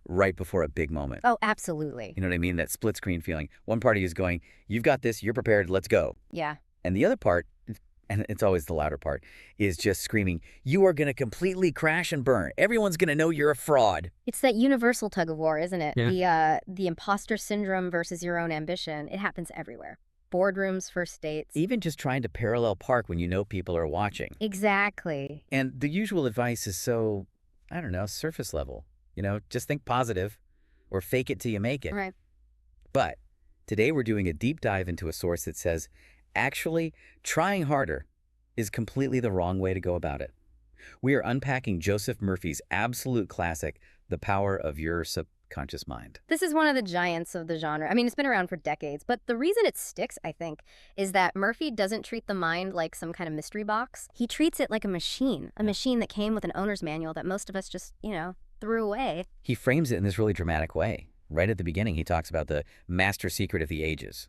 right before a big moment. Oh, absolutely. You know what I mean? That split screen feeling. One party is going, you've got this, you're prepared, let's go. Yeah. And the other part, and it's always the louder part, is just screaming, you are going to completely crash and burn. Everyone's going to know you're a fraud. It's that universal tug of war, isn't it? Yeah. The imposter syndrome versus your own ambition. It happens everywhere. Boardrooms, first dates. Even just trying to parallel park when you know people are watching. Exactly. And the usual advice is so, I don't know, surface level. You know, just think positive or fake it till you make it. Right. But today we're doing a deep dive into a source that says, actually, trying harder is completely the wrong way to go about it. We are unpacking Joseph Murphy's absolute classic, The Power of Your Subconscious Mind. This is one of the giants of the genre. I mean, it's been around for decades, but the reason it sticks, I think, is that Murphy doesn't treat the mind like some kind of mystery box. He treats it like a machine that came with an owner's manual that most of us just, threw away. He frames it in this really dramatic way. Right at the beginning, he talks about the master secret of the ages.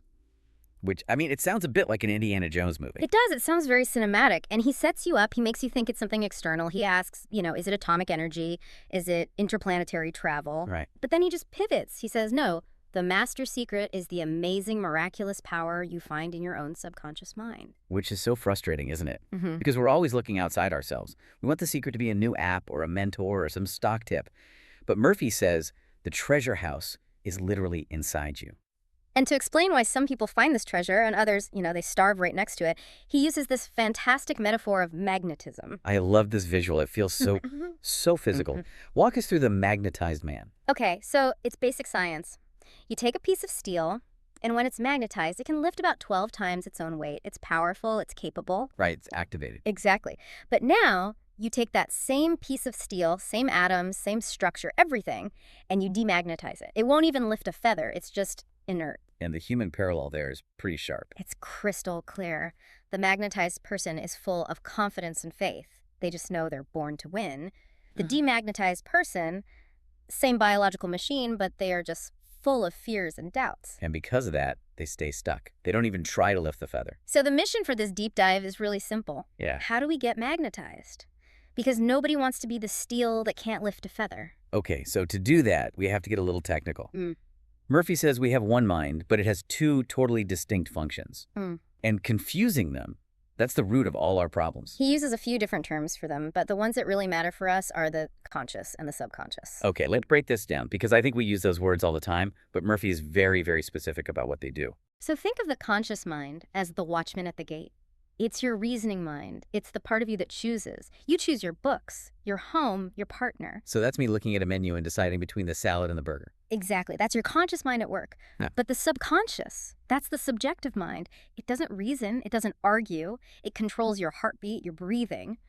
Which, I mean, it sounds a bit like an Indiana Jones movie. It does. It sounds very cinematic. And he sets you up. He makes you think it's something external. He asks, is it atomic energy? Is it interplanetary travel? Right. But then he just pivots. He says, no, the master secret is the amazing, miraculous power you find in your own subconscious mind. Which is so frustrating, isn't it? Mm-hmm. Because we're always looking outside ourselves. We want the secret to be a new app or a mentor or some stock tip. But Murphy says the treasure house is literally inside you. And to explain why some people find this treasure and others, they starve right next to it, he uses this fantastic metaphor of magnetism. I love this visual. It feels so physical. Walk us through the magnetized man. Okay, so it's basic science. You take a piece of steel, and when it's magnetized, it can lift about 12 times its own weight. It's powerful, it's capable. Right, it's activated. Exactly. But now you take that same piece of steel, same atoms, same structure, everything, and you demagnetize it. It won't even lift a feather. It's just inert. And the human parallel there is pretty sharp. It's crystal clear. The magnetized person is full of confidence and faith. They just know they're born to win. The demagnetized person, same biological machine, but they are just full of fears and doubts. And because of that, they stay stuck. They don't even try to lift the feather. So the mission for this deep dive is really simple. Yeah. How do we get magnetized? Because nobody wants to be the steel that can't lift a feather. Okay, so to do that, we have to get a little technical. Mm. Murphy says we have one mind, but it has two totally distinct functions. And confusing them, that's the root of all our problems. He uses a few different terms for them, but the ones that really matter for us are the conscious and the subconscious. Okay, let's break this down, because I think we use those words all the time, but Murphy is very, very specific about what they do. So think of the conscious mind as the watchman at the gate. It's your reasoning mind. It's the part of you that chooses. You choose your books, your home, your partner. So that's me looking at a menu and deciding between the salad and the burger. Exactly. That's your conscious mind at work. Yeah. But the subconscious, that's the subjective mind. It doesn't reason. It doesn't argue. It controls your heartbeat, your breathing.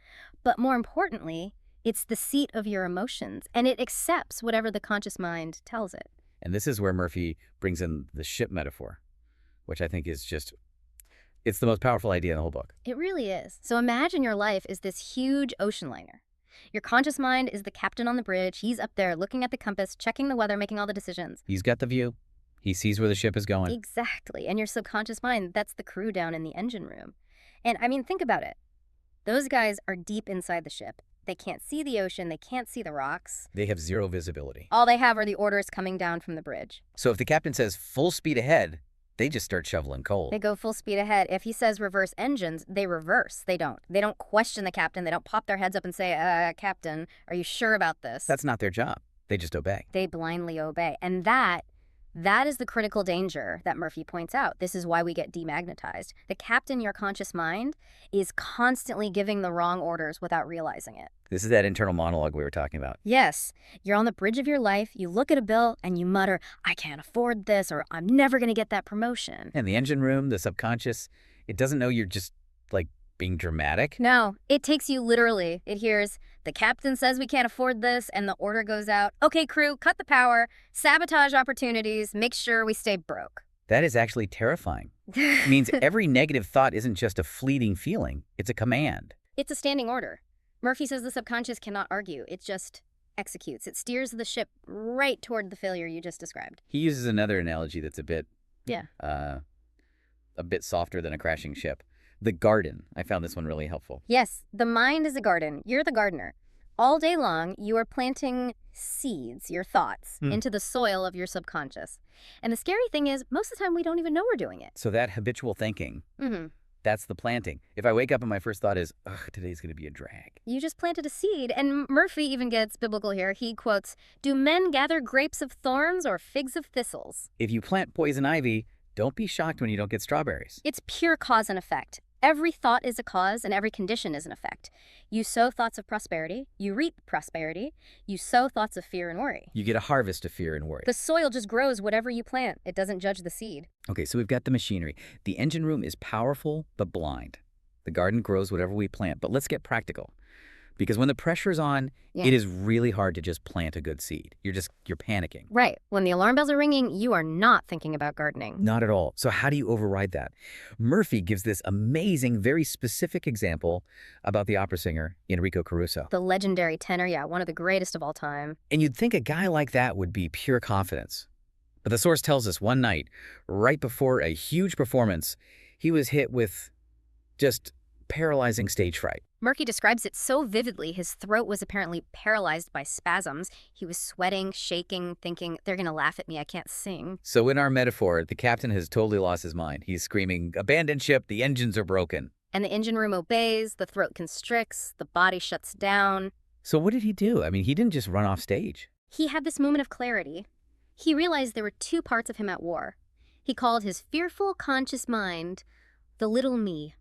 But more importantly, it's the seat of your emotions, and it accepts whatever the conscious mind tells it. And this is where Murphy brings in the ship metaphor, which I think is just, it's the most powerful idea in the whole book. It really is. So imagine your life is this huge ocean liner. Your conscious mind is the captain on the bridge. He's up there looking at the compass, checking the weather, making all the decisions. He's got the view. He sees where the ship is going. Exactly. And your subconscious mind, that's the crew down in the engine room. And I mean, think about it. Those guys are deep inside the ship. They can't see the ocean. They can't see the rocks. They have zero visibility. All they have are the orders coming down from the bridge. So if the captain says full speed ahead, they just start shoveling coal. They go full speed ahead. If he says reverse engines, they reverse. They don't question the captain. They don't pop their heads up and say, Captain, are you sure about this? That's not their job. They just obey. They blindly obey. And that is the critical danger that Murphy points out. This is why we get demagnetized. The captain, your conscious mind, is constantly giving the wrong orders without realizing it. This is that internal monologue we were talking about. Yes, you're on the bridge of your life, you look at a bill, and you mutter, I can't afford this, or I'm never going to get that promotion. And the engine room, the subconscious, it doesn't know you're just, like, being dramatic. No, it takes you literally. It hears, the captain says we can't afford this, and the order goes out, okay, crew, cut the power, sabotage opportunities, make sure we stay broke. That is actually terrifying. It means every negative thought isn't just a fleeting feeling, it's a command. It's a standing order. Murphy says the subconscious cannot argue. It just executes. It steers the ship right toward the failure you just described. He uses another analogy that's a bit softer than a crashing ship. The garden. I found this one really helpful. Yes, the mind is a garden. You're the gardener. All day long, you are planting seeds, your thoughts, Hmm. into the soil of your subconscious. And the scary thing is, most of the time, we don't even know we're doing it. So that habitual thinking, Hmm. that's the planting. If I wake up and my first thought is, ugh, today's going to be a drag. You just planted a seed. And Murphy even gets biblical here. He quotes, "Do men gather grapes of thorns or figs of thistles?" If you plant poison ivy, don't be shocked when you don't get strawberries. It's pure cause and effect. Every thought is a cause and every condition is an effect. You sow thoughts of prosperity, you reap prosperity. You sow thoughts of fear and worry. You get a harvest of fear and worry. The soil just grows whatever you plant. It doesn't judge the seed. Okay, so we've got the machinery. The engine room is powerful but blind. The garden grows whatever we plant. But let's get practical. Because when the pressure's on, Yeah. it is really hard to just plant a good seed. You're panicking. Right. When the alarm bells are ringing, you are not thinking about gardening. Not at all. So how do you override that? Murphy gives this amazing, very specific example about the opera singer Enrico Caruso. The legendary tenor, yeah, one of the greatest of all time. And you'd think a guy like that would be pure confidence. But the source tells us one night, right before a huge performance, he was hit with just paralyzing stage fright. Murphy describes it so vividly, his throat was apparently paralyzed by spasms. He was sweating, shaking, thinking, they're going to laugh at me, I can't sing. So in our metaphor, the captain has totally lost his mind. He's screaming, "Abandon ship, the engines are broken." And the engine room obeys, the throat constricts, the body shuts down. So what did he do? I mean, he didn't just run off stage. He had this moment of clarity. He realized there were two parts of him at war. He called his fearful, conscious mind the little me.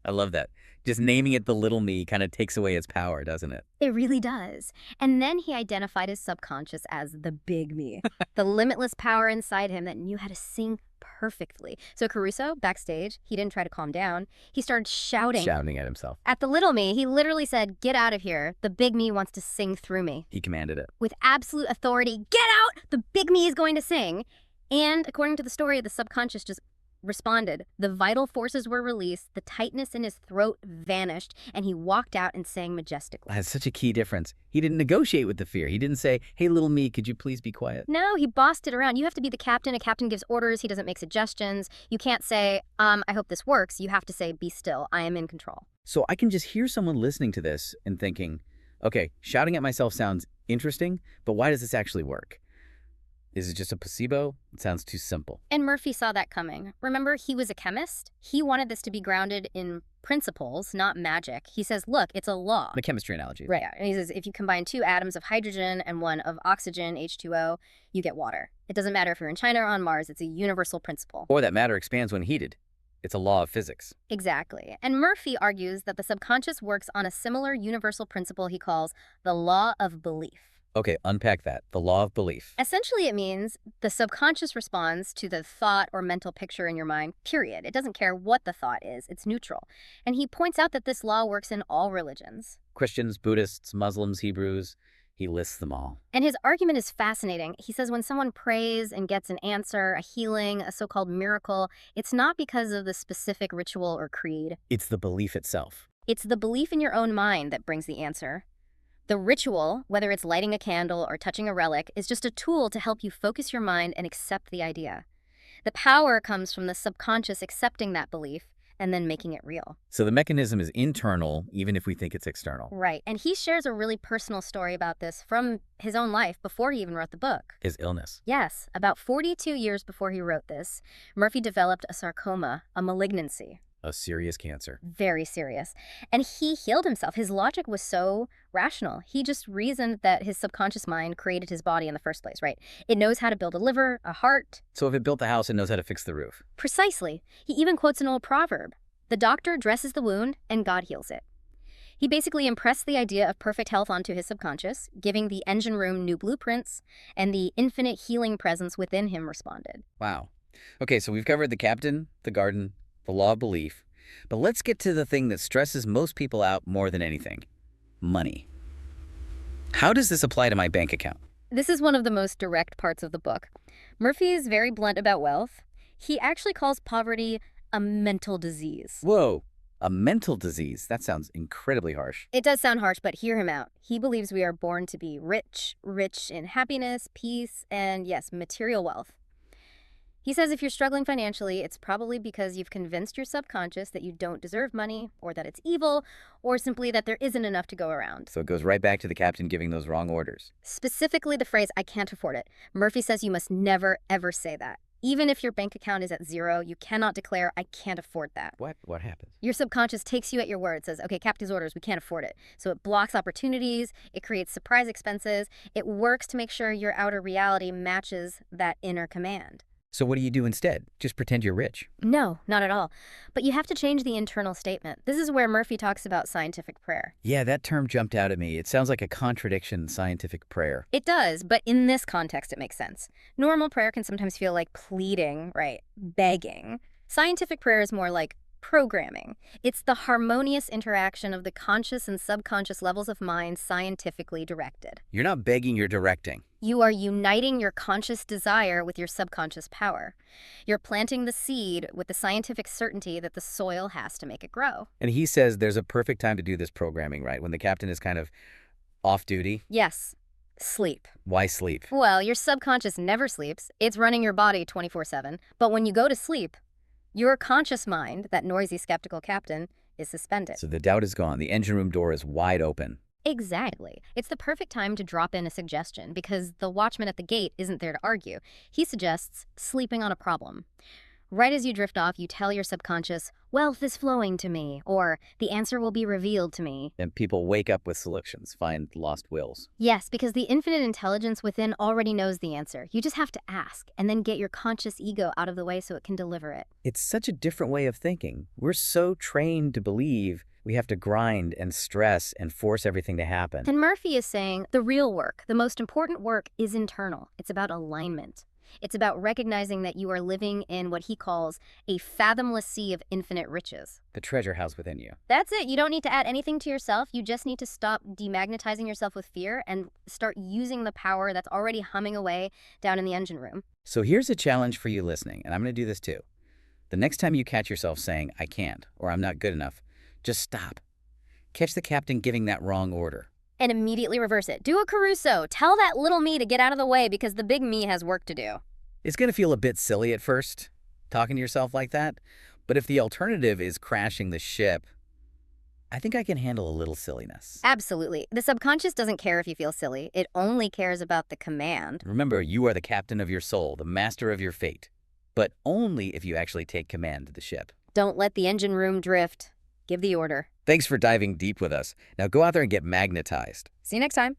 I love that. Just naming it the little me kind of takes away its power, doesn't it? It really does. And then he identified his subconscious as the big me, the limitless power inside him that knew how to sing perfectly. So Caruso, backstage, he didn't try to calm down. He started shouting. Shouting at himself. At the little me, he literally said, "Get out of here. The big me wants to sing through me." He commanded it. With absolute authority, "Get out! The big me is going to sing." And according to the story, the subconscious just responded. The vital forces were released, the tightness in his throat vanished, and he walked out and sang majestically. That's such a key difference. He didn't negotiate with the fear. He didn't say, "Hey, little me, could you please be quiet?" No, he bossed it around. You have to be the captain. A captain gives orders. He doesn't make suggestions. You can't say, I hope this works. You have to say, "Be still. I am in control." So I can just hear someone listening to this and thinking, okay, shouting at myself sounds interesting, but why does this actually work? Is it just a placebo? It sounds too simple. And Murphy saw that coming. Remember, he was a chemist. He wanted this to be grounded in principles, not magic. He says, look, it's a law. The chemistry analogy. Right. And he says, if you combine 2 atoms of hydrogen and 1 of oxygen, H2O, you get water. It doesn't matter if you're in China or on Mars. It's a universal principle. Or that matter expands when heated. It's a law of physics. Exactly. And Murphy argues that the subconscious works on a similar universal principle he calls the law of belief. Okay, unpack that. The law of belief. Essentially, it means the subconscious responds to the thought or mental picture in your mind, period. It doesn't care what the thought is. It's neutral. And he points out that this law works in all religions. Christians, Buddhists, Muslims, Hebrews, he lists them all. And his argument is fascinating. He says when someone prays and gets an answer, a healing, a so-called miracle, it's not because of the specific ritual or creed. It's the belief itself. It's the belief in your own mind that brings the answer. The ritual, whether it's lighting a candle or touching a relic, is just a tool to help you focus your mind and accept the idea. The power comes from the subconscious accepting that belief and then making it real. So the mechanism is internal, even if we think it's external. Right. And he shares a really personal story about this from his own life before he even wrote the book. His illness. Yes, about 42 years before he wrote this, Murphy developed a sarcoma, a malignancy. A serious cancer. Very serious. And he healed himself. His logic was so rational. He just reasoned that his subconscious mind created his body in the first place, right? It knows how to build a liver, a heart. So if it built the house, it knows how to fix the roof. Precisely. He even quotes an old proverb. The doctor dresses the wound and God heals it. He basically impressed the idea of perfect health onto his subconscious, giving the engine room new blueprints, and the infinite healing presence within him responded. Wow. Okay, so we've covered the captain, the garden, the law of belief. But let's get to the thing that stresses most people out more than anything. Money. How does this apply to my bank account? This is one of the most direct parts of the book. Murphy is very blunt about wealth. He actually calls poverty a mental disease. Whoa, a mental disease. That sounds incredibly harsh. It does sound harsh, but hear him out. He believes we are born to be rich, rich in happiness, peace, and yes, material wealth. He says if you're struggling financially, it's probably because you've convinced your subconscious that you don't deserve money, or that it's evil, or simply that there isn't enough to go around. So it goes right back to the captain giving those wrong orders. Specifically the phrase, "I can't afford it." Murphy says you must never, ever say that. Even if your bank account is at zero, you cannot declare, "I can't afford that." What happens? Your subconscious takes you at your word, says, okay, captain's orders, we can't afford it. So it blocks opportunities, it creates surprise expenses, it works to make sure your outer reality matches that inner command. So what do you do instead? Just pretend you're rich. No, not at all. But you have to change the internal statement. This is where Murphy talks about scientific prayer. Yeah, that term jumped out at me. It sounds like a contradiction in scientific prayer. It does, but in this context, it makes sense. Normal prayer can sometimes feel like pleading, right? Begging. Scientific prayer is more like programming. It's the harmonious interaction of the conscious and subconscious levels of mind scientifically directed. You're not begging, you're directing. You are uniting your conscious desire with your subconscious power. You're planting the seed with the scientific certainty that the soil has to make it grow. And he says there's a perfect time to do this programming, right? When the captain is kind of off duty. Yes, sleep. Why sleep? Well, your subconscious never sleeps. It's running your body 24/7. But when you go to sleep, your conscious mind, that noisy, skeptical captain, is suspended. So the doubt is gone. The engine room door is wide open. Exactly. It's the perfect time to drop in a suggestion because the watchman at the gate isn't there to argue. He suggests sleeping on a problem. Right as you drift off, you tell your subconscious, "Wealth is flowing to me," or "The answer will be revealed to me." And people wake up with solutions, find lost wills. Yes, because the infinite intelligence within already knows the answer. You just have to ask and then get your conscious ego out of the way so it can deliver it. It's such a different way of thinking. We're so trained to believe we have to grind and stress and force everything to happen. And Murphy is saying the real work, the most important work, is internal. It's about alignment. It's about recognizing that you are living in what he calls a fathomless sea of infinite riches. The treasure house within you. That's it. You don't need to add anything to yourself. You just need to stop demagnetizing yourself with fear and start using the power that's already humming away down in the engine room. So here's a challenge for you listening, and I'm going to do this too. The next time you catch yourself saying, "I can't," or "I'm not good enough," just stop. Catch the captain giving that wrong order. And immediately reverse it. Do a Caruso. Tell that little me to get out of the way because the big me has work to do. It's going to feel a bit silly at first, talking to yourself like that, but if the alternative is crashing the ship, I think I can handle a little silliness. Absolutely. The subconscious doesn't care if you feel silly. It only cares about the command. Remember, you are the captain of your soul, the master of your fate, but only if you actually take command of the ship. Don't let the engine room drift. Give the order. Thanks for diving deep with us. Now go out there and get magnetized. See you next time.